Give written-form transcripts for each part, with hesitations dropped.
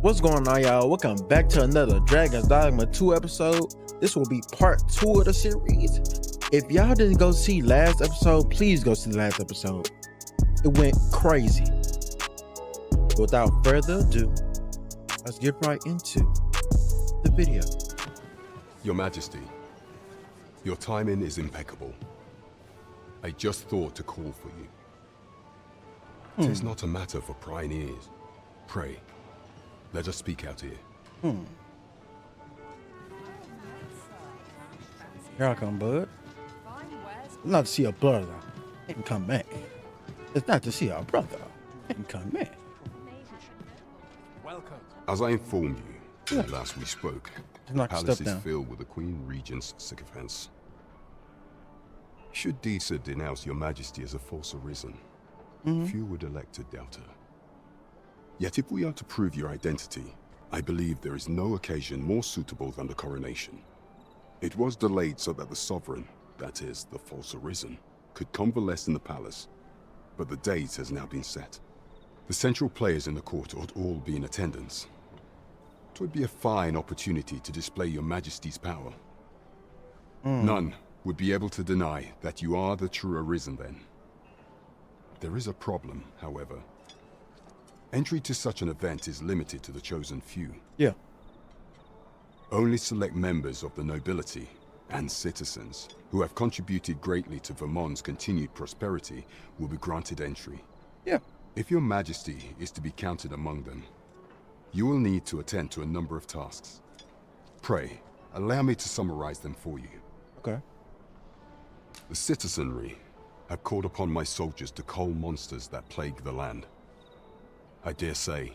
What's going on, y'all? Welcome back to another Dragon's Dogma 2 episode. This will be part 2 of the series. If y'all didn't go see last episode, please go see the last episode. It went crazy. Without further ado, let's get right into the video. Your Majesty, your timing is impeccable. I just thought to call for you. It is not a matter for prying ears. Pray, let us speak out here. Here I come, bud. It's not to see a brother and come back. It's not to see our brother and come back. As I informed you last we spoke, the palace is down. filled with the Queen Regent's sycophants. Should Disa denounce your Majesty as a false Arisen, few would elect to doubt her. Yet if we are to prove your identity, I believe there is no occasion more suitable than the coronation. It was delayed so that the sovereign, that is, the false Arisen, could convalesce in the palace, but the date has now been set. The central players in the court ought all be in attendance. It would be a fine opportunity to display your Majesty's power. None would be able to deny that you are the true Arisen then. There is a problem, however. Entry to such an event is limited to the chosen few. Yeah. Only select members of the nobility and citizens who have contributed greatly to Vermont's continued prosperity will be granted entry. Yeah. If your Majesty is to be counted among them, you will need to attend to a number of tasks. Pray, allow me to summarize them for you. Okay. The citizenry have called upon my soldiers to cull monsters that plague the land. I dare say,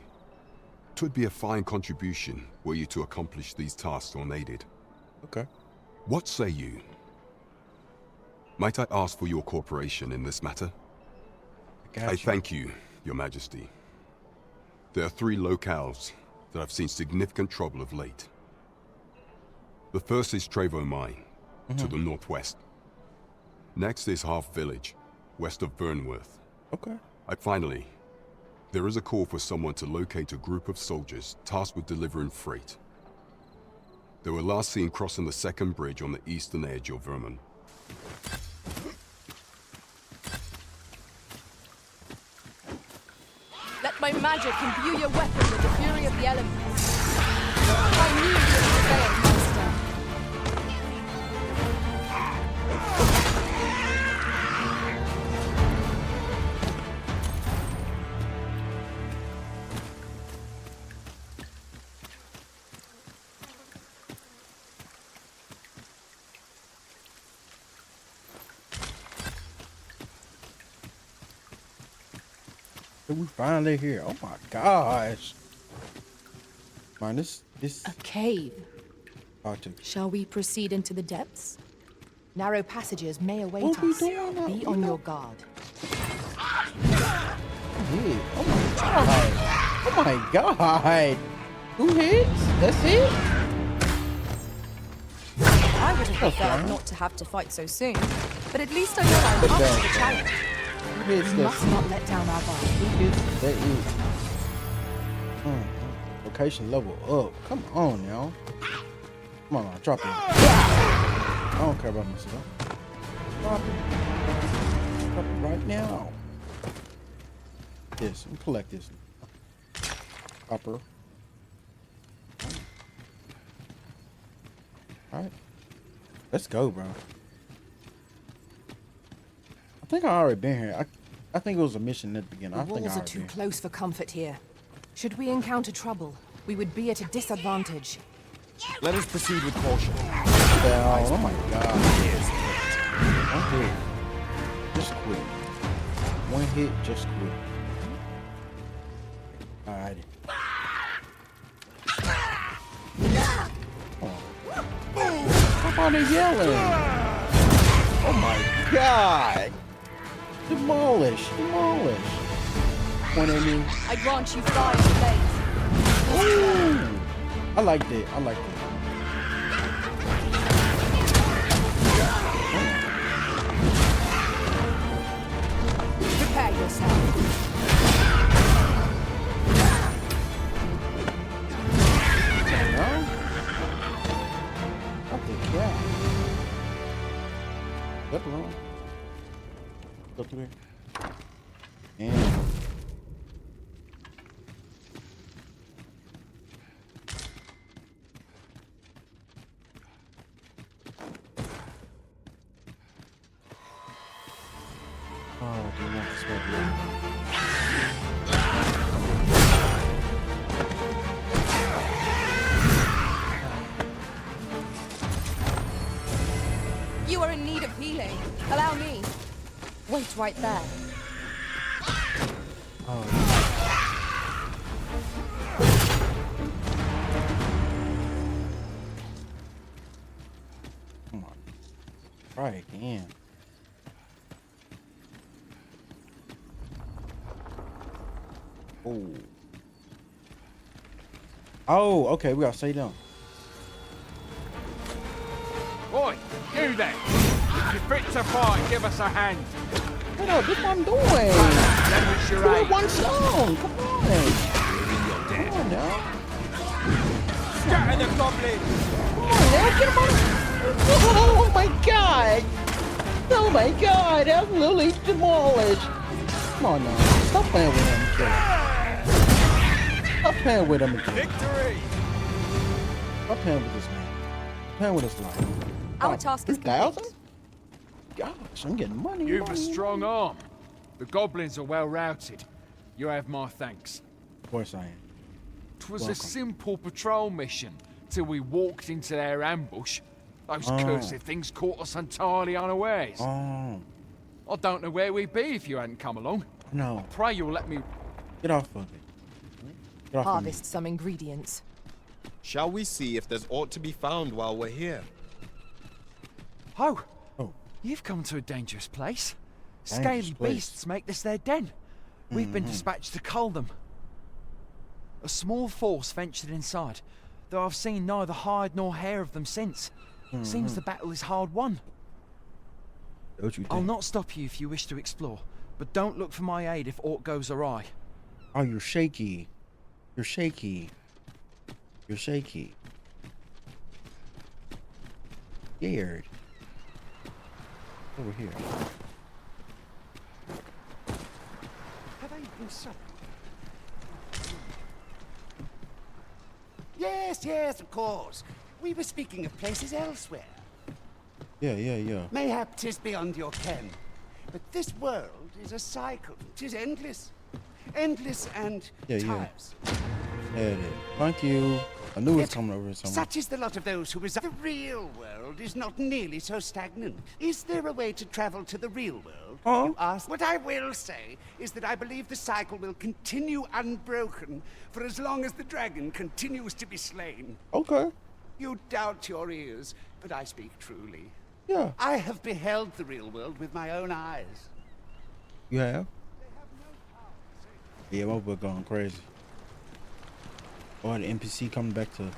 'twould be a fine contribution were you to accomplish these tasks unaided. Okay. What say you? Might I ask for your cooperation in this matter? I thank you, Your Majesty. There are 3 locales that have seen significant trouble of late. The first is Trevo Mine, to the northwest. Next is Half Village, west of Burnworth. Okay. Finally, there is a call for someone to locate a group of soldiers tasked with delivering freight. They were last seen crossing the second bridge on the eastern edge of Vermont. Let my magic imbue your weapon with the fury of the elements. I knew you would prevail, master. We finally here. Oh my gosh. Man, this A cave. Arctic. Shall we proceed into the depths? Narrow passages may await What are we us. doing? Be on your guard. Yeah. Oh my god. Oh my god. 2 hits? That's it? I would have preferred not to have to fight so soon, but at least I know I'm up to the challenge. 2 hits, We that's must not let down our guard. 2 hits, that is. Vocation level up. Come on, y'all. Come on, now, drop it. I don't care about myself. Drop it. Drop it right now. This, and collect this. Copper. Alright. Let's go, bro. I think I already been here. I think it was a mission at the beginning. The I think I walls are already too been. close for comfort here. Should we encounter trouble, we would be at a disadvantage. Let us proceed with caution. Oh my god. 1 hit. Just quit. 1 hit, just quit. Alright. Stop on there yelling. Oh my god. Demolish. Demolish. Point at me. I grant you fire and blaze. Ooh. I like that. I like that. Prepare yourself. clear. And oh, do you want this one? You are in need of healing. Allow me. Wait right there. Oh. Come on. Try again. Oh. Oh, okay, we gotta stay down. Oi, you there! If you're fit to fight, give us a hand. What up? That's what I'm doing. Lend us your We're aid. one song. Come on. You're Come dead. on now. Scatter the goblins! Come on now. Get him on. Oh my god. Oh my god. That's literally demolished. Come on now. Stop playing with him, kid. Stop playing with him again. Victory! Stop playing with this man. Stop playing with his life. Our task is 3,000? complete. Gosh, I'm getting money. You've a money. strong arm. The goblins are well routed. You have my thanks. Of course I am. 'Twas a Welcome. simple patrol mission till we walked into their ambush. Those Oh. cursed things caught us entirely unawares. Oh, I don't know where we'd be if you hadn't come along. no. Pray you'll let me. Get off of it. Get off of me. Harvest some ingredients. Shall we see if there's aught to be found while we're here? Oh, Oh, you've come to a dangerous place. Dangerous Scaly place. beasts make this their den. We've been dispatched to cull them. A small force ventured inside, though I've seen neither hide nor hair of them since. Seems the battle is hard won. don't you think? I'll not stop you if you wish to explore, but don't look for my aid if aught goes awry. Oh, you're shaky. You're shaky. You're shaky. Scared. Over here. Have I been sorry? Yes, of course. We were speaking of places elsewhere. Yeah. Mayhap 'tis beyond your ken. But this world is a cycle. 'Tis endless. Endless and Yeah. tiresome. There it is. Thank you. I knew it was Yet, coming over somewhere. such is the lot of those who reside. The real world is not nearly so stagnant. Is there a way to travel to the real world? Huh? You ask. What I will say is that I believe the cycle will continue unbroken for as long as the dragon continues to be slain. Okay. You doubt your ears, but I speak truly. Yeah. I have beheld the real world with my own eyes. You have? Yeah, my book going crazy. Oh, the NPC coming back to.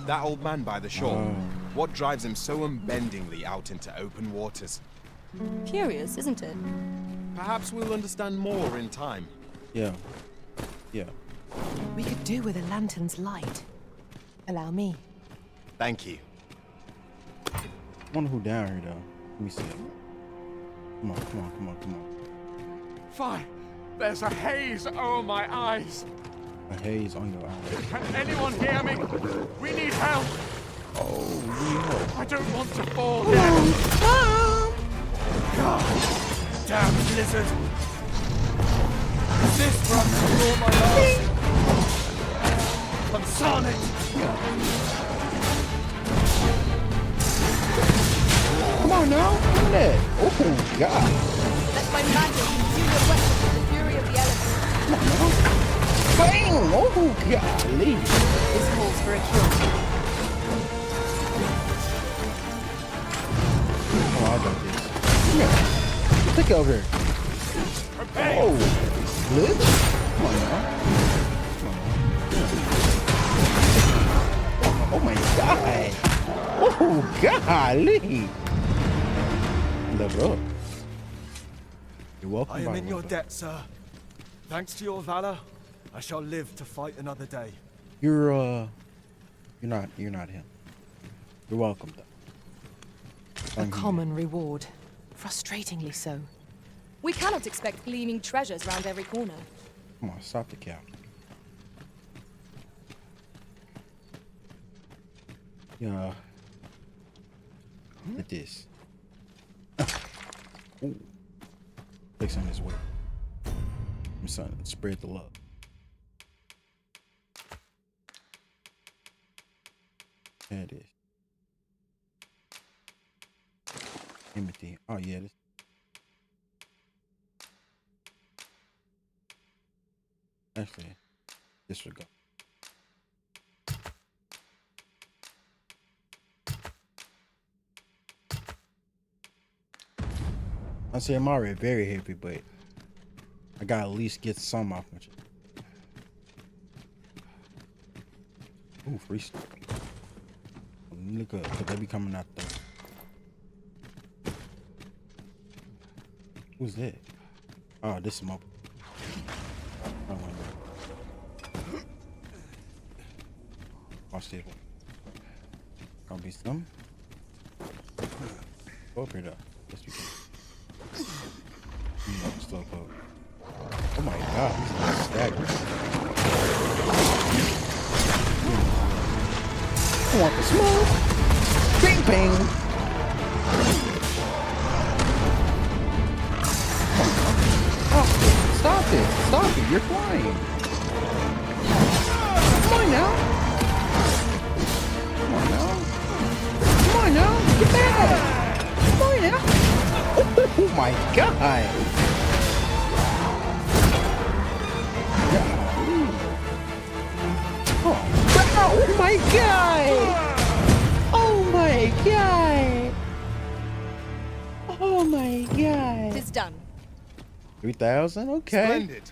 That old man by the shore. Oh. What drives him so unbendingly out into open waters? Curious, isn't it? Perhaps we'll understand more in time. Yeah. We could do with a lantern's light. Allow me. Thank you. I wonder who down here though. Let me see. Come on. Fine. There's a haze over my eyes. A haze on your eyes. Can anyone hear me? We need help. Oh, yeah. I don't want to fall down. Damn blizzard! This runs through all my life. Consarn it! Come on now. Look at that. Oh, God. Let my magic imbue your weapon with the fury of the elements. Bang! Oh, golly. This calls for a kill. Oh, I got this. Come here. Take it over here. Oh, glitch? Come on now. Oh my god. Oh, golly. Level up. You're welcome. I am by in your welcome. debt, sir. Thanks to your valor, I shall live to fight another day. You're not him. You're welcome though. A common reward. Frustratingly so. We cannot expect gleaming treasures round every corner. Come on, stop the cow. Yeah. Look at this. Ooh. Fix on his way. I'm son, spread the love. There it is. Empathy. Oh yeah, this. Actually, disregard. I say I'm already very heavy, but I gotta at least get some off my chest. Ooh, free stuff. Look up, cause they be coming out there. Who's that? Oh, this is my. Watch this one. Gonna be some. Open it up. Yes, we can. Still up. Oh my god, he's like staggering. I want the smoke. Bing bang. Oh, stop it. Stop it. You're flying. Come on now. Come on now. Come on now. Get back. Come on now. Oh my god. Oh my god! Oh my god! Oh my god! It's done. 3,000? Okay. Splendid.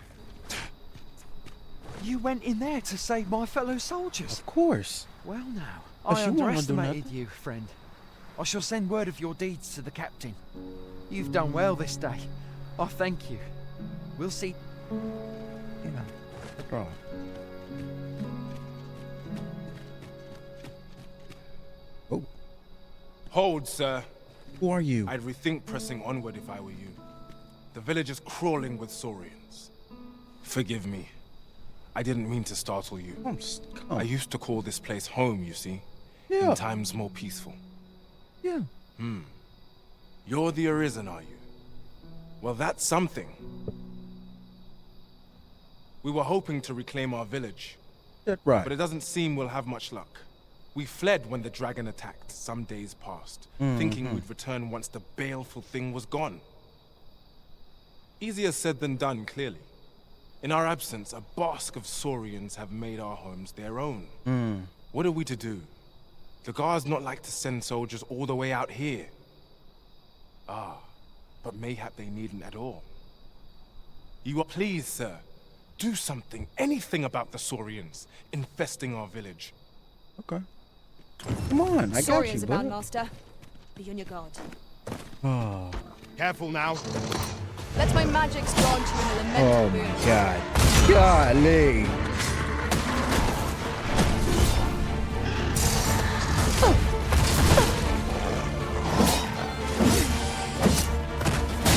You went in there to save my fellow soldiers. Of course. Well now, But I you won't do underestimated nothing. you, friend. I shall send word of your deeds to the captain. You've done well this day. I thank you. We'll see. You know, no problem. Oh, Hold, sir. who are you? I'd rethink pressing onward if I were you. The village is crawling with saurians. Forgive me. I didn't mean to startle you. Come. I used to call this place home, you see. Yeah. In times more peaceful. Yeah. You're the Arisen, are you? Well, that's something. We were hoping to reclaim our village, That's right. but it doesn't seem we'll have much luck. We fled when the dragon attacked some days past, thinking we'd return once the baleful thing was gone. Easier said than done, clearly. In our absence, a bask of saurians have made our homes their own. What are we to do? The guards not like to send soldiers all the way out here. Ah, but mayhap they needn't at all. You are pleased, sir. Do something, anything about the saurians infesting our village. Okay. Come on, I got you, Saurians bud. abound, master. Be on your guard. Oh, Careful now. Let my magics grant you an elemental oh boon. my god. Golly.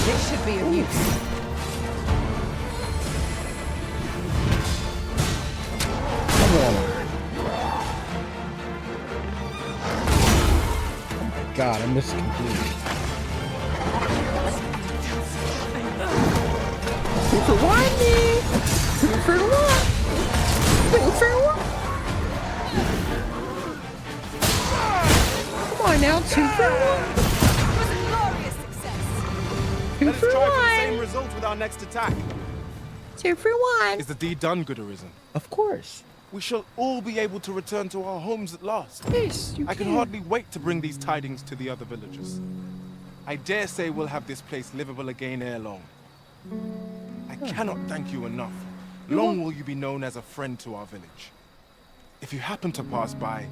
It should be of use. Come on. Oh my god, I missed completely. Two for one, me. Two for one. Two for one. Come on now, two for one. It was a glorious success. Two Let us for try for the one. same result with our next attack. Two for one. Is the deed done, good Arisen? Of course. We shall all be able to return to our homes at last. Yes, you I can hardly wait to bring these tidings to the other villagers. I dare say we'll have this place livable again ere long. I cannot thank you enough. Long will you be known as a friend to our village. If you happen to pass by,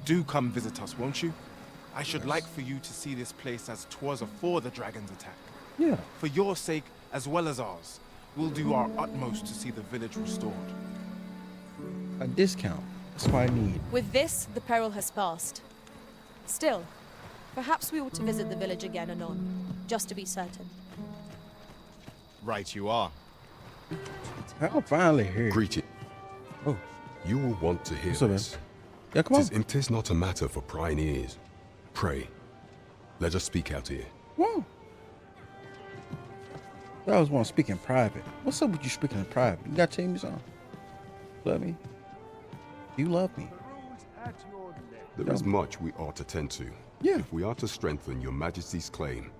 do come visit us, won't you? I should like for you to see this place as 'twas afore the dragon's attack. Yeah. For your sake, as well as ours, we'll do our utmost to see the village restored. A discount. That's what I need. With this, the peril has passed. Still, perhaps we ought to visit the village again anon, just to be certain. Right you are. I'm finally here. Greeting. Oh, You will want to hear What's up, man? this. yeah, come on. Tis not a matter for prying ears. Pray, let us speak out here. Come on. I always want to speak in private. What's up with you speaking in private? You gotta tell me something. Love me? You love me? There is much we ought to tend to. Yeah. If we are to strengthen your majesty's claim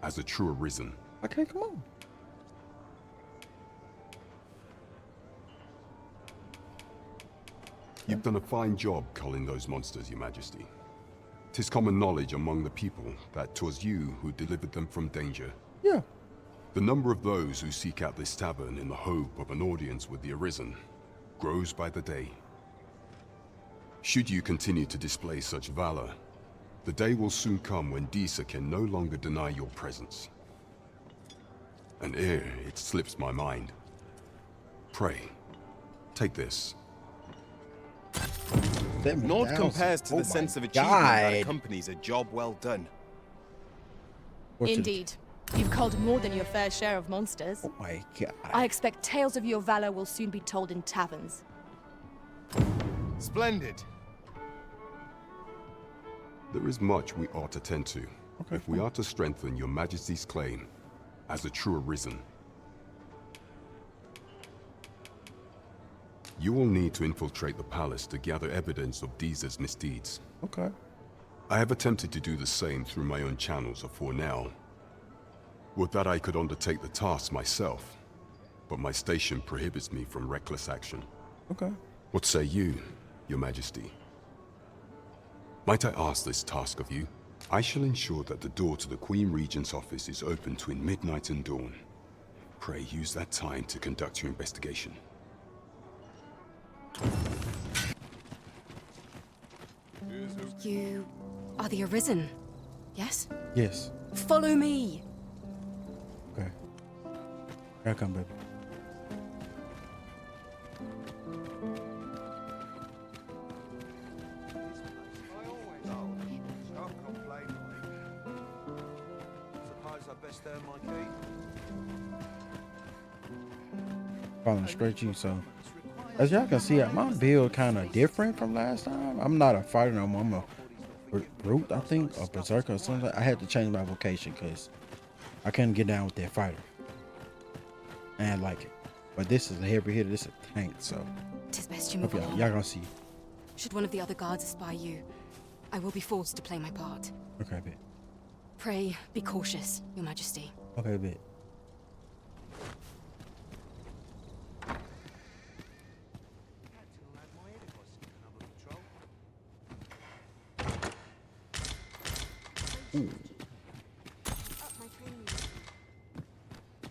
as a true Arisen. Okay, come on. You've done a fine job culling those monsters, your majesty. 'Tis common knowledge among the people that 'twas you who delivered them from danger. Yeah. The number of those who seek out this tavern in the hope of an audience with the Arisen grows by the day. Should you continue to display such valor, the day will soon come when Disa can no longer deny your presence. And ere it slips my mind, pray, take this. Naught compares to Oh the my sense of achievement that God. accompanies a job well done. What's it? Indeed. You've culled more than your fair share of monsters. Oh my God. I expect tales of your valor will soon be told in taverns. Splendid. There is much we ought to tend to. Okay, if we are to strengthen your majesty's claim as a true Arisen. You will need to infiltrate the palace to gather evidence of Disa's misdeeds. Okay. I have attempted to do the same through my own channels afore now. Would that I could undertake the task myself, but my station prohibits me from reckless action. Okay. What say you, your majesty? Might I ask this task of you? I shall ensure that the door to the Queen Regent's office is open between midnight and dawn. Pray use that time to conduct your investigation. You are the Arisen, yes? Yes. Follow me! Okay. Here I come, baby. Following straight to you, so as y'all can see, my build kind of different from last time. I'm not a fighter no more. I'm a brute, I think, or berserker or something. I had to change my vocation because I couldn't get down with that fighter. And I like it. But this is a heavy hitter. This is a tank, so. 'Tis best you move Okay, along. y'all gonna see. Should one of the other guards espy you, I will be forced to play my part. Okay, bit. Pray, be cautious, Your Majesty. Okay, bit. Ooh.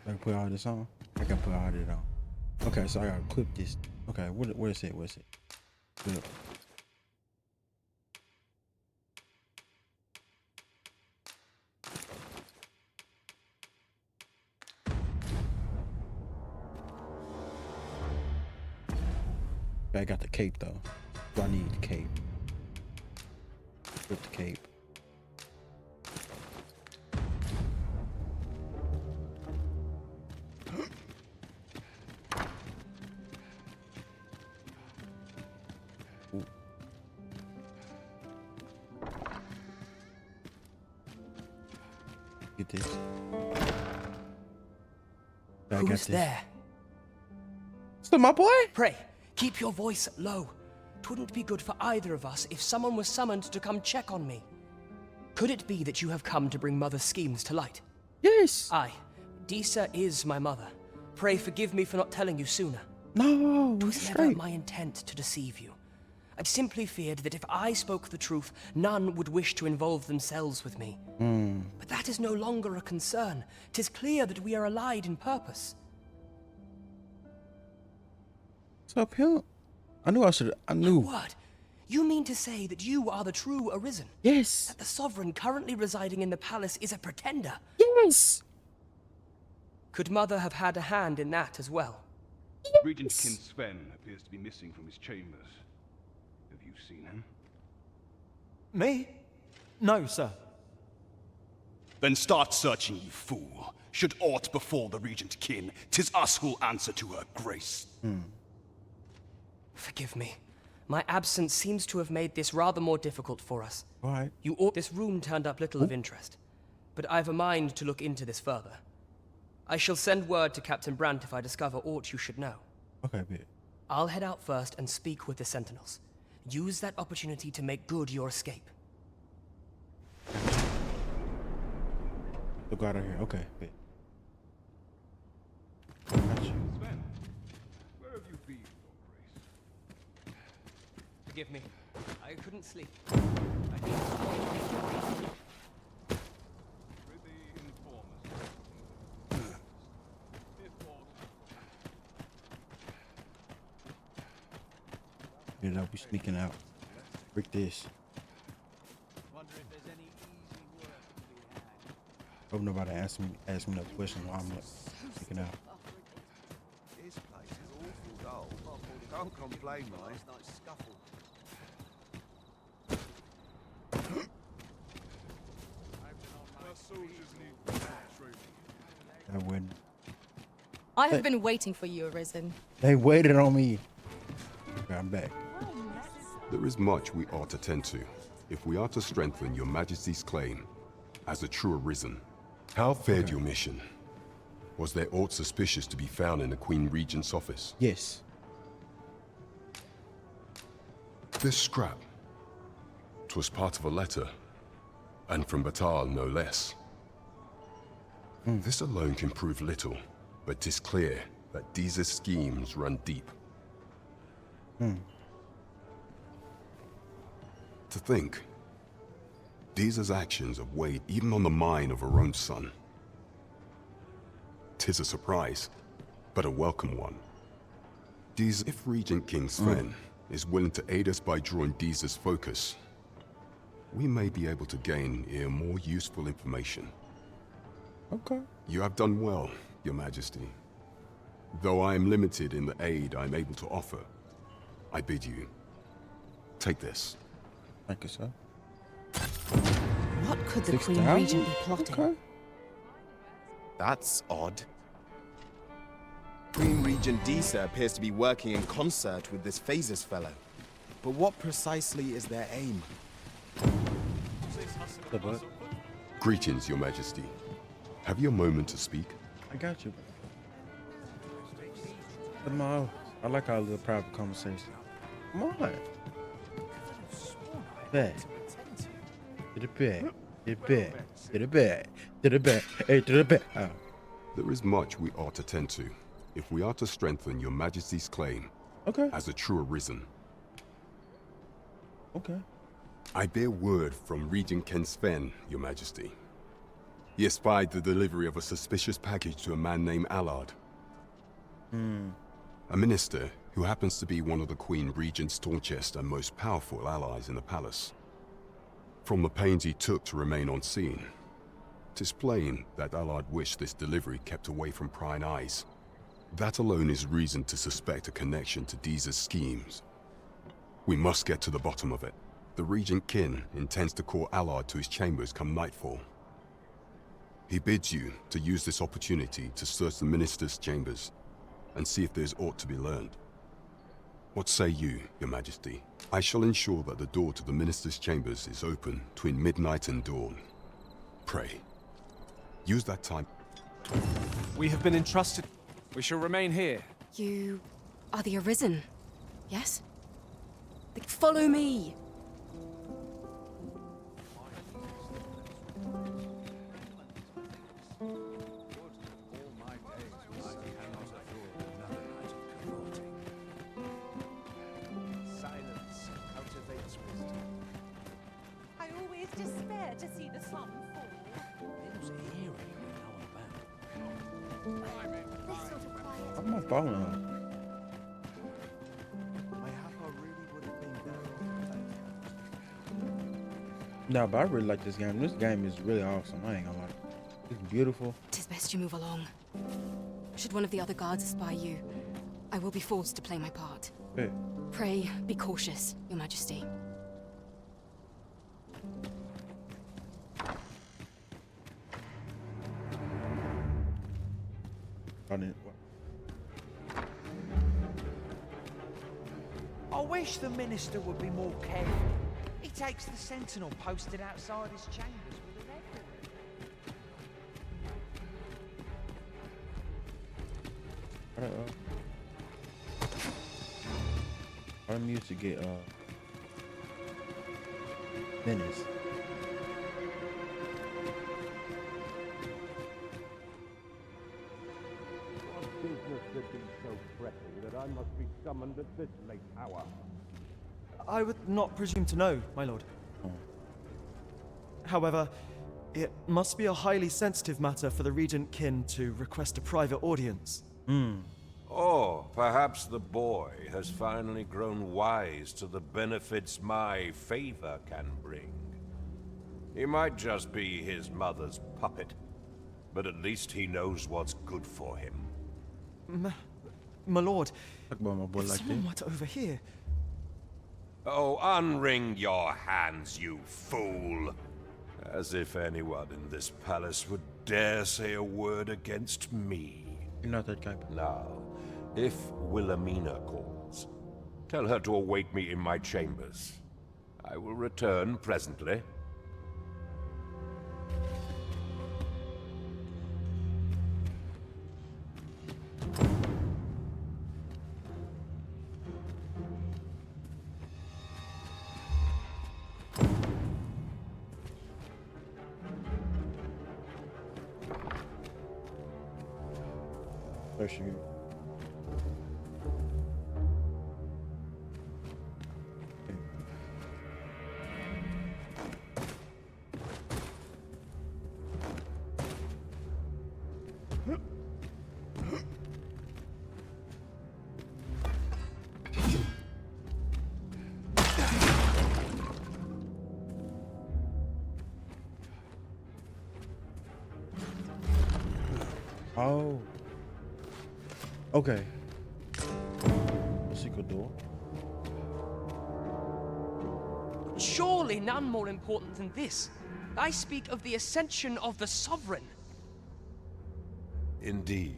I can put all this on. I can put all this on. Okay, so I gotta clip this. Okay, what is it? What's it? Clip. Okay, I got the cape though. Do I need the cape? Flip the cape. Ooh. Get this. I got Who's this. there? Still my boy? Pray, keep your voice low. 'Twouldn't be good for either of us if someone was summoned to come check on me. Could it be that you have come to bring Mother's schemes to light? Yes. Aye, Disa is my mother. Pray forgive me for not telling you sooner. No, It we was never straight. my intent to deceive you. I'd simply feared that if I spoke the truth, none would wish to involve themselves with me. But that is no longer a concern. 'Tis clear that we are allied in purpose. What's up, pimp? I knew I should. I knew. What? You mean to say that you are the true Arisen? Yes. That the sovereign currently residing in the palace is a pretender? Yes. Could Mother have had a hand in that as well? Regent Kin Sven appears to be missing from his chambers. Have you seen him? Me? No, sir. Then start searching, you fool. Should aught befall the regent kin, 'tis us who'll answer to her grace. Forgive me. My absence seems to have made this rather more difficult for us. All right. This room turned up little of interest, but I've a mind to look into this further. I shall send word to Captain Brandt if I discover aught you should know. Okay, bet. I'll head out first and speak with the sentinels. Use that opportunity to make good your escape. Look out of here. Okay, bet. Gotcha. Sven, where have you been, Your Grace? Forgive me. I couldn't sleep. With the informers. If aught You know, we sneaking out. Break this. Wonder if there's any easy work to be had. Hope nobody ask me no question while I'm sneaking out. This place is awful dull. Can't complain, mate. Nice scuffle. I wouldn't. I have been waiting for you, Arisen. They waited on me. Okay, I'm back. There is much we ought to tend to, if we are to strengthen your majesty's claim as a true Arisen. How fared your mission? Was there aught suspicious to be found in the Queen Regent's office? Yes. This scrap. 'Twas part of a letter, and from Batal no less. This alone can prove little, but 'tis clear that Deeza's schemes run deep. To think, Deeza's actions have weighed even on the mind of her own son. 'Tis a surprise, but a welcome one. Deeza, if Regent King Sven is willing to aid us by drawing Deeza's focus, we may be able to gain here more useful information. Okay. You have done well, Your Majesty. Though I am limited in the aid I'm able to offer, I bid you, take this. Thank you, sir. What could the 6,000? Queen Regent be plotting? Okay. That's odd. Queen Regent Deeza appears to be working in concert with this Phases fellow. But what precisely is their aim? The butt. Greetings, Your Majesty. Have you a moment to speak? I got you. Come on. I like our little private conversation. Come on. Back. To the back. To the back. To the back. To the back. Hey, to the back. Oh. There is much we ought to tend to, if we are to strengthen Your Majesty's claim Okay. as a true Arisen. Okay. I bear word from Regent Ken Sven, Your Majesty. He espied the delivery of a suspicious package to a man named Allard. A minister who happens to be one of the Queen Regent's staunchest and most powerful allies in the palace. From the pains he took to remain on scene, 'tis plain that Allard wished this delivery kept away from prying eyes. That alone is reason to suspect a connection to Deeza's schemes. We must get to the bottom of it. The Regent Kin intends to call Allard to his chambers come nightfall. He bids you to use this opportunity to search the minister's chambers and see if there's aught to be learned. What say you, Your Majesty? I shall ensure that the door to the minister's chambers is open between midnight and dawn. Pray, use that time. We have been entrusted. We shall remain here. You are the Arisen, yes? Follow me! I always despair to see the sun fall. This sort of quiet. I'm not following him. No, but I really like this game. This game is really awesome. I ain't gonna lie. It's beautiful. Tis best you move along. Should one of the other guards espy you, I will be forced to play my part. Yeah. Pray, be cautious, Your Majesty. On it. I wish the minister would be more careful. He takes the sentinel posted outside his chambers with a record. I'm used to get menace. Business that be so pressing that I must be summoned at this late hour. I would not presume to know, my lord. However, it must be a highly sensitive matter for the regent kin to request a private audience. Or perhaps the boy has finally grown wise to the benefits my favor can bring. He might just be his mother's puppet, but at least he knows what's good for him. My lord, Talk about my boy if like someone that. were to overhear... Oh, unring your hands, you fool! As if anyone in this palace would dare say a word against me. You're not that guy. Now, if Wilhelmina calls, tell her to await me in my chambers. I will return presently. There she goes. Oh. Okay. Secret door. Surely none more important than this. I speak of the ascension of the Sovereign. Indeed.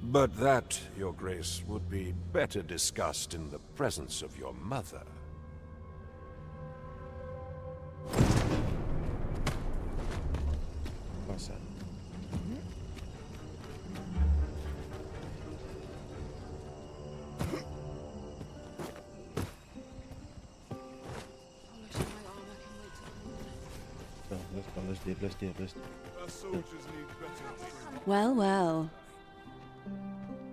But that, Your Grace, would be better discussed in the presence of your mother. What's that? Let's do it. Well, well.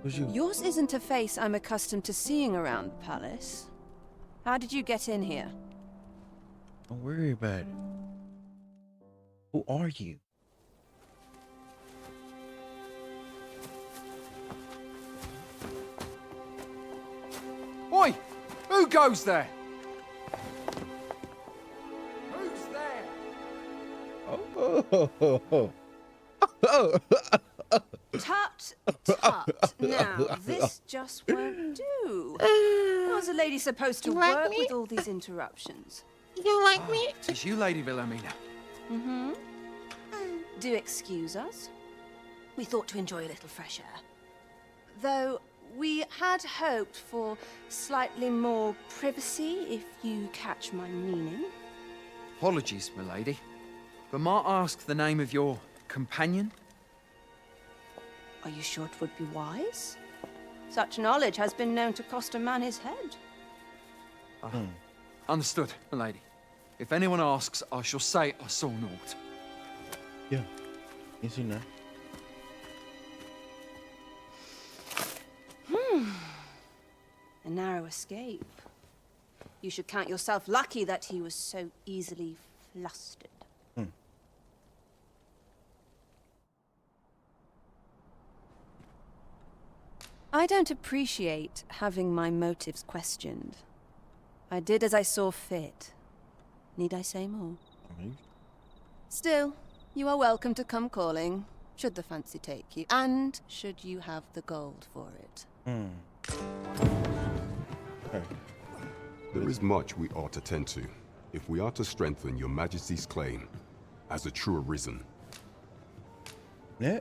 Who's you? Yours isn't a face I'm accustomed to seeing around the palace. How did you get in here? Don't worry about it. Who are you? Oi! Who goes there? Who's there? Tut, tut. Now, this just won't do. How's a lady supposed to work with all these interruptions? You like me? It's you, Lady Wilhelmina. Mm-hmm. Do excuse us. We thought to enjoy a little fresh air. Though we had hoped for slightly more privacy, if you catch my meaning. Apologies, milady. But might I ask the name of your companion? Are you sure it would be wise? Such knowledge has been known to cost a man his head. Understood, milady. If anyone asks, I shall say I saw naught. Yeah. You see that? A narrow escape. You should count yourself lucky that he was so easily flustered. I don't appreciate having my motives questioned. I did as I saw fit. Need I say more? Still, you are welcome to come calling, should the fancy take you, and should you have the gold for it. There is much we ought to tend to, if we are to strengthen your Majesty's claim as a true Arisen. Yeah?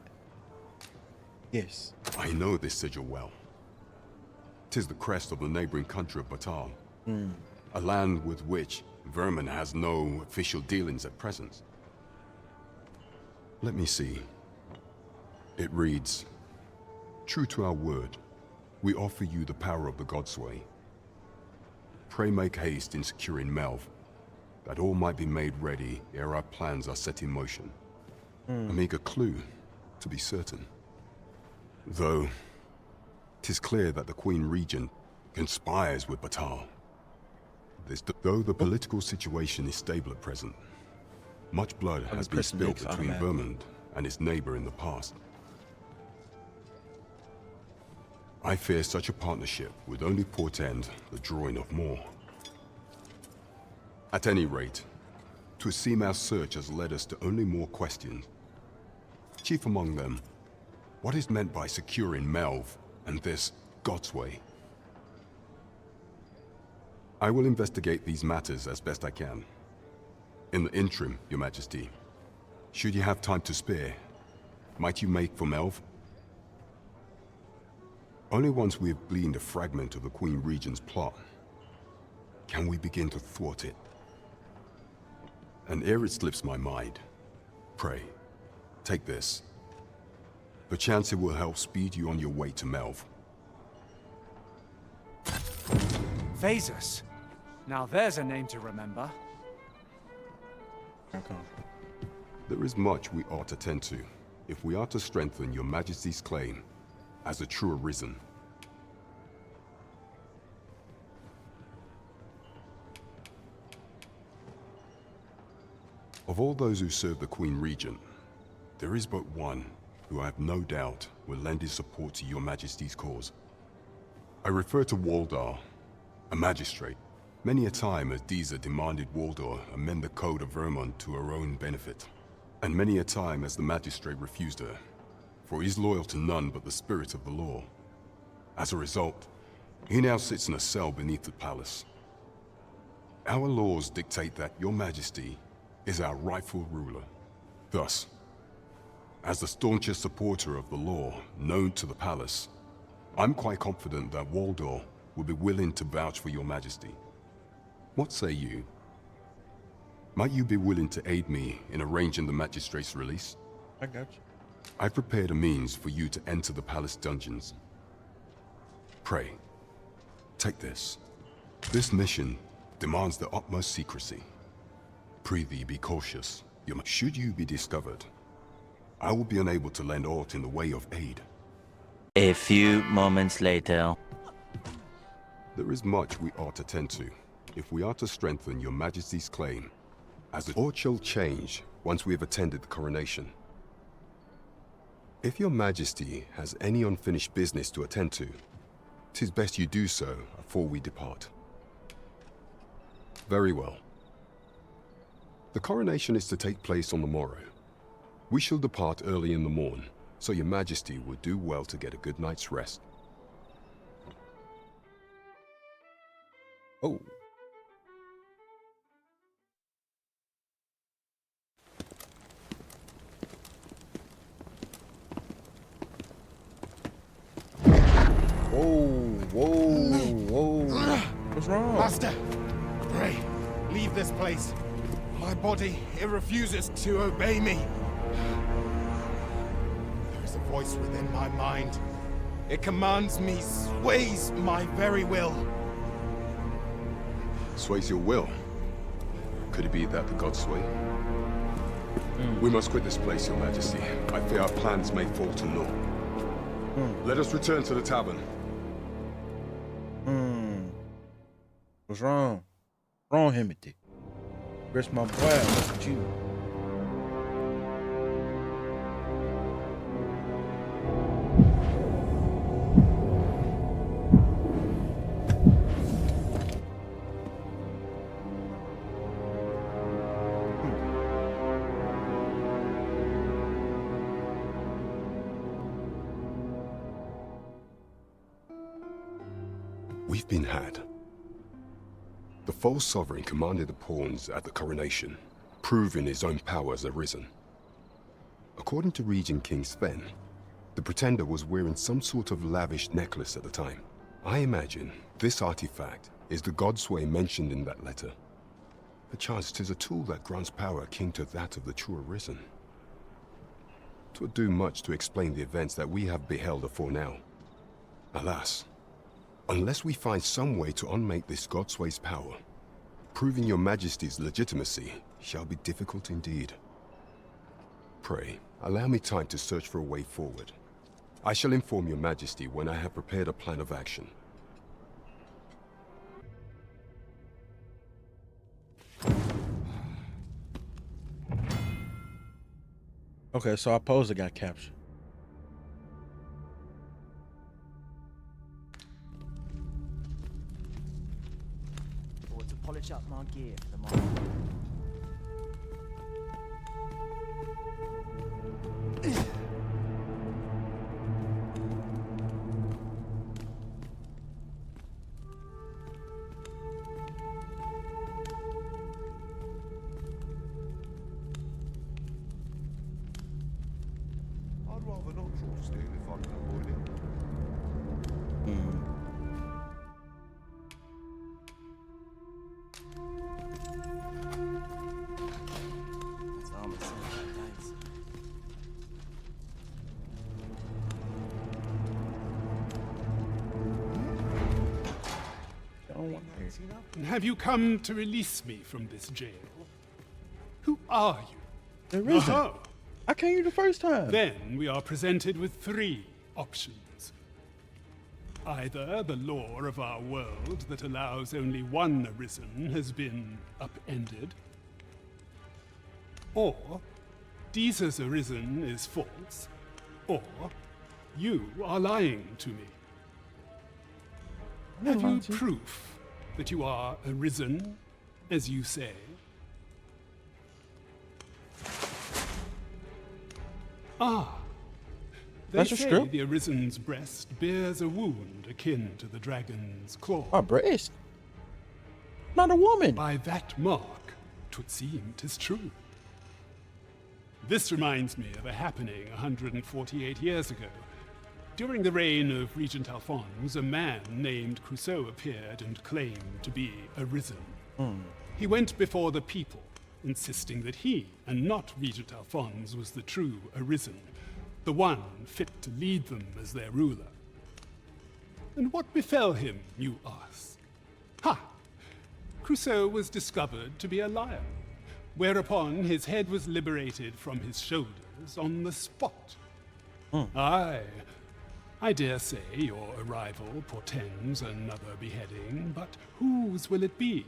Yes. I know this sigil well. 'Tis the crest of the neighboring country of Batal, a land with which Vermin has no official dealings at present. Let me see. It reads, "True to our word, we offer you the power of the Godsway. Pray make haste in securing Melv, that all might be made ready ere our plans are set in motion." A meager clue, to be certain. Though, 'tis clear that the Queen Regent conspires with Batal. Though the political situation is stable at present, much blood has been spilled between Vermund and its neighbor in the past. I fear such a partnership would only portend the drawing of more. At any rate, 'twould seem our search has led us to only more questions. Chief among them, what is meant by securing Melv and this Godsway? I will investigate these matters as best I can. In the interim, Your Majesty, should you have time to spare, might you make for Melv? Only once we have gleaned a fragment of the Queen Regent's plot can we begin to thwart it. And ere it slips my mind, pray, take this. Perchance it will help speed you on your way to Melv. Phasus. Now there's a name to remember. There is much we ought to tend to, if we are to strengthen Your Majesty's claim as a true Arisen. Of all those who serve the Queen Regent, there is but one who I have no doubt will lend his support to Your Majesty's cause. I refer to Waldar, a magistrate. Many a time has Diza demanded Waldar amend the code of Vermund to her own benefit, and many a time has the magistrate refused her, for he is loyal to none but the spirit of the law. As a result, he now sits in a cell beneath the palace. Our laws dictate that Your Majesty is our rightful ruler. Thus, as the staunchest supporter of the law known to the palace, I'm quite confident that Waldor will be willing to vouch for Your Majesty. What say you? Might you be willing to aid me in arranging the magistrate's release? I got you. I've prepared a means for you to enter the palace dungeons. Pray, take this. This mission demands the utmost secrecy. Prithee, be cautious. Should you be discovered, I will be unable to lend aught in the way of aid. A few moments later. There is much we ought to tend to, if we are to strengthen Your Majesty's claim, as the aught shall change once we have attended the coronation. If Your Majesty has any unfinished business to attend to, 'tis best you do so before we depart. Very well. The coronation is to take place on the morrow. We shall depart early in the morn, so Your Majesty would do well to get a good night's rest. Oh. Whoa. What's wrong? Master, pray, leave this place. My body, it refuses to obey me. There is a voice within my mind. It commands me, sways my very will. Sways your will? Could it be that the gods sway? We must quit this place, Your Majesty. I fear our plans may fall to naught. Let us return to the tavern. What's wrong? Wrong, Himothy. Where's my boy? Look at you. We've been had. The false sovereign commanded the pawns at the coronation, proving his own power as Arisen. According to Regent King Sven, The pretender was wearing some sort of lavish necklace at the time. I imagine this artifact is the Godsway mentioned in that letter. Perchance 'tis a tool that grants power akin to that of the true Arisen. 'Twould do much to explain the events that we have beheld afore now. Alas, unless we find some way to unmake this Godsway's power, proving your Majesty's legitimacy shall be difficult indeed. Pray, allow me time to search for a way forward. I shall inform your Majesty when I have prepared a plan of action. Okay, so our poser got captured. Or to polish up my gear for the moment. I'd rather not try to steal if I can avoid it. That's almost nice. And have you come to release me from this jail? Who are you? There isn't. I came here the first time. Then we are presented with three options. Either the law of our world that allows only one Arisen has been upended, or Deeza's Arisen is false, or you are lying to me. Have you proof that you are Arisen, as you say? Ah. They That's a say script? the Arisen's breast bears a wound akin to the dragon's claw. My breast? Not a woman. By that mark, 'twould seem 'tis true. This reminds me of a happening 148 years ago. During the reign of Regent Alphonse, a man named Crusoe appeared and claimed to be Arisen. He went before the people, insisting that he, and not Regent Alphonse, was the true Arisen, the one fit to lead them as their ruler. And what befell him, you ask? Ha! Crusoe was discovered to be a liar, whereupon his head was liberated from his shoulders on the spot. Aye, I dare say your arrival portends another beheading, but whose will it be,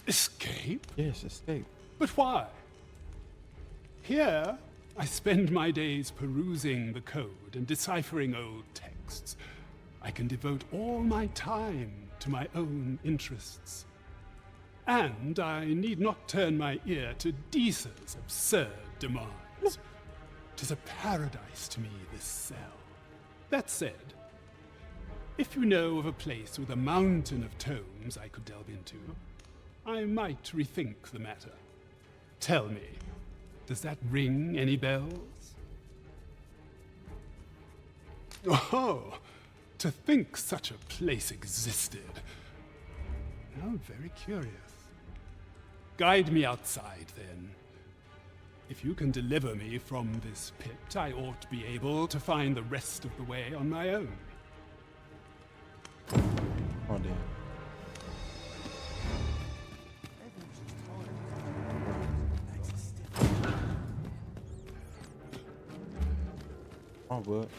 Escape? Yes, escape. But why? Here, I spend my days perusing the code and deciphering old texts. I can devote all my time to my own interests. And I need not turn my ear to Deeza's absurd demands. 'Tis a paradise to me, this cell. That said, if you know of a place with a mountain of tomes I could delve into, I might rethink the matter. Tell me, does that ring any bells? Oh, to think such a place existed. How very curious. Guide me outside, then. If you can deliver me from this pit, I ought to be able to find the rest of the way on my own. Oh, damn. Come on, bud.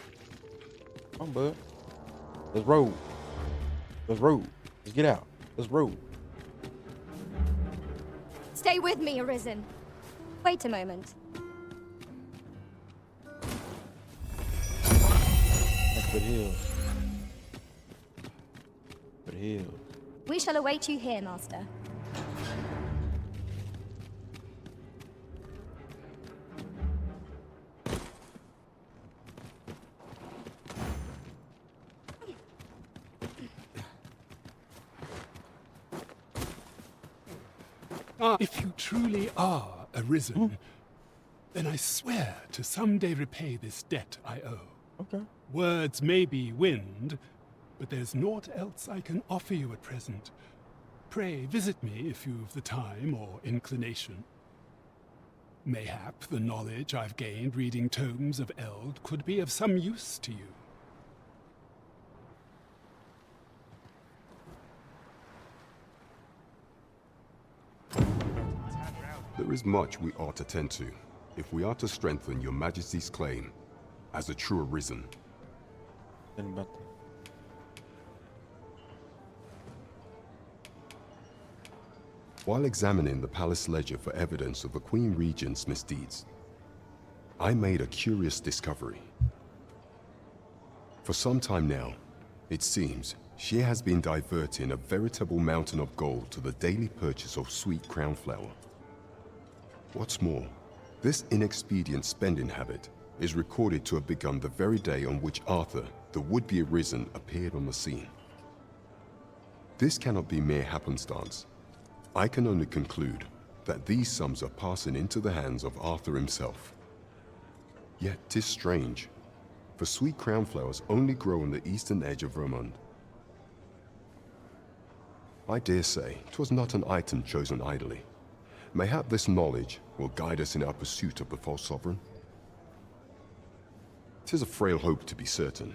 Come on, bud. Let's roll. Let's roll. Let's get out. Let's roll. Stay with me, Arisen. Wait a moment. That's good heals. Good heals. We shall await you here, Master. If you truly are Arisen, then I swear to someday repay this debt I owe. Okay. Words may be wind, but there's naught else I can offer you at present. Pray visit me if you've the time or inclination. Mayhap the knowledge I've gained reading tomes of Eld could be of some use to you. There is much we ought to tend to, if we are to strengthen your Majesty's claim as a true Arisen. While examining the palace ledger for evidence of the Queen Regent's misdeeds, I made a curious discovery. For some time now, it seems she has been diverting a veritable mountain of gold to the daily purchase of sweet crown flower. What's more, this inexpedient spending habit is recorded to have begun the very day on which Arthur, the would-be Arisen, appeared on the scene. This cannot be mere happenstance. I can only conclude that these sums are passing into the hands of Arthur himself. Yet 'tis strange, for sweet crown flowers only grow on the eastern edge of Vermund. I dare say 'twas not an item chosen idly. Mayhap this knowledge will guide us in our pursuit of the false sovereign. 'Tis a frail hope to be certain,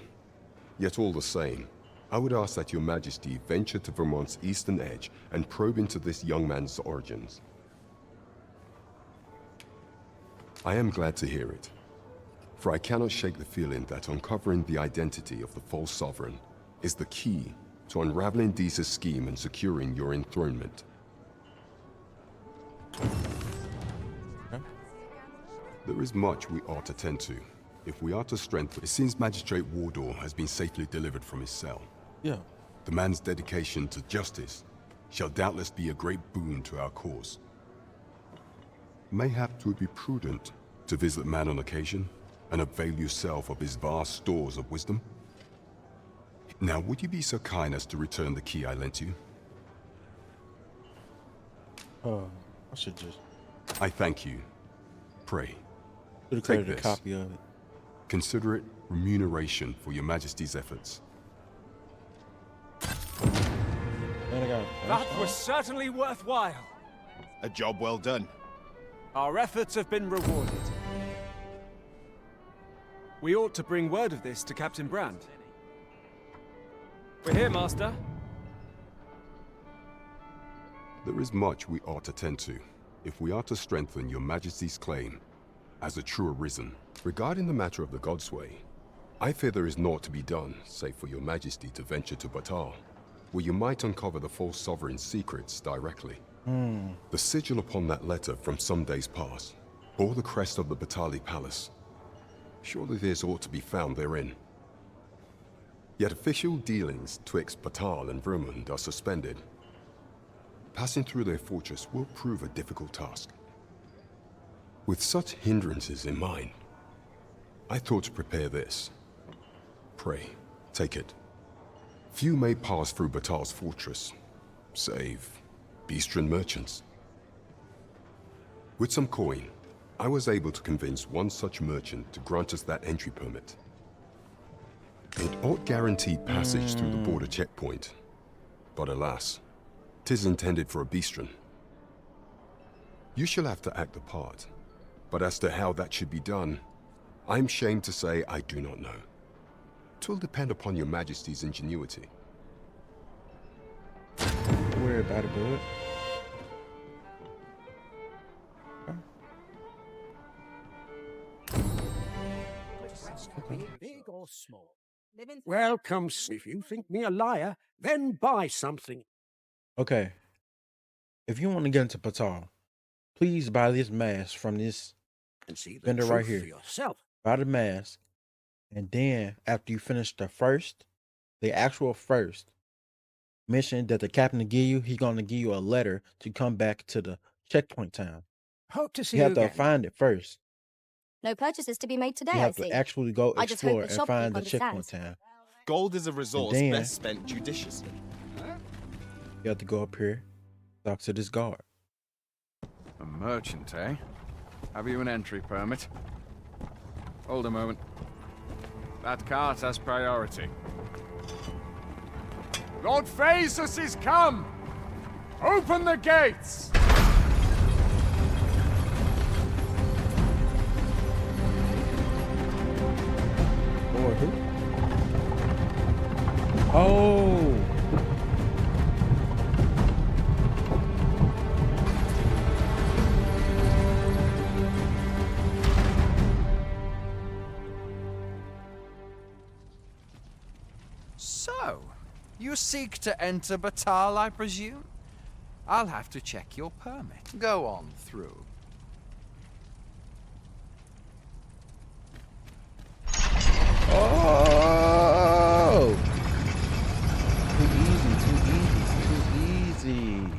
yet all the same, I would ask that your Majesty venture to Vermont's eastern edge and probe into this young man's origins. I am glad to hear it, for I cannot shake the feeling that uncovering the identity of the false sovereign is the key to unraveling Deeza's scheme and securing your enthronement. There is much we ought to tend to, if we are to strengthen. It seems Magistrate Wardor has been safely delivered from his cell. Yeah. The man's dedication to justice shall doubtless be a great boon to our cause. Mayhap it would be prudent to visit the man on occasion and avail yourself of his vast stores of wisdom. Now, would you be so kind as to return the key I lent you? I should just... I thank you. Pray, Should have take created a this. copy of it. Consider it remuneration for your Majesty's efforts. That was certainly worthwhile. A job well done. Our efforts have been rewarded. We ought to bring word of this to Captain Brand. We're here, Master. There is much we ought to tend to, if we are to strengthen your Majesty's claim as a true Arisen. Regarding the matter of the Godsway, I fear there is naught to be done, save for your Majesty to venture to Batar, where you might uncover the false sovereign's secrets directly. The sigil upon that letter from some days past bore the crest of the Batali Palace. Surely this ought to be found therein. Yet official dealings twixt Batal and Vermund are suspended. Passing through their fortress will prove a difficult task. With such hindrances in mind, I thought to prepare this. Pray, take it. Few may pass through Batal's fortress, save Beastren merchants. With some coin, I was able to convince one such merchant to grant us that entry permit. It ought guaranteed passage through the border checkpoint, but alas, 'tis intended for a Beastren. You shall have to act the part, but as to how that should be done, I'm shamed to say I do not know. 'Twill depend upon your Majesty's ingenuity. Don't worry about it, bud. Big or small. Welcome. If you think me a liar, then buy something. Okay. If you want to get into Patal, please buy this mask from this And see the vendor truth right for here. yourself. Buy the mask, and then after you finish the actual first mission that the captain will give you, he's gonna give you a letter to come back to the checkpoint town. Hope to see You you have to again. find it first. No purchases to be made today, You I have see. to actually go I just hope explore the and shopkeep find the understands. checkpoint town. Gold is a resource then- best spent judiciously. You have to go up here, talk to this guard. A merchant, eh? Have you an entry permit? Hold a moment. That cart has priority. Lord Phaesus is come! Open the gates! Lord who? Oh! So, you seek to enter Batal, I presume? I'll have to check your permit. Go on through. Oh! Too easy.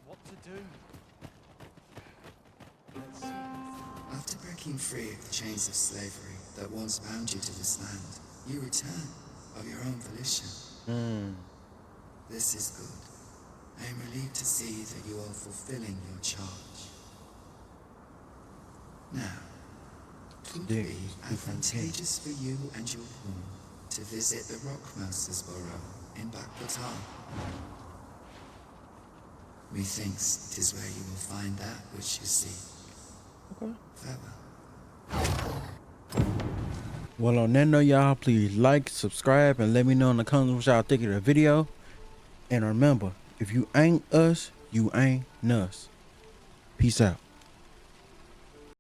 What to do? After breaking free of the chains of slavery that once bound you to this land, you return of your own volition. This is good. I am relieved to see that you are fulfilling your charge. Now, could it be advantageous for you and your home to visit the Rockmaster's Burrow in Backwater? Methinks it is where you will find that which you seek. Okay. Farewell. Well, on that note, y'all, please like, subscribe, and let me know in the comments what y'all think of the video. And remember, if you ain't us, you ain't us. Peace out.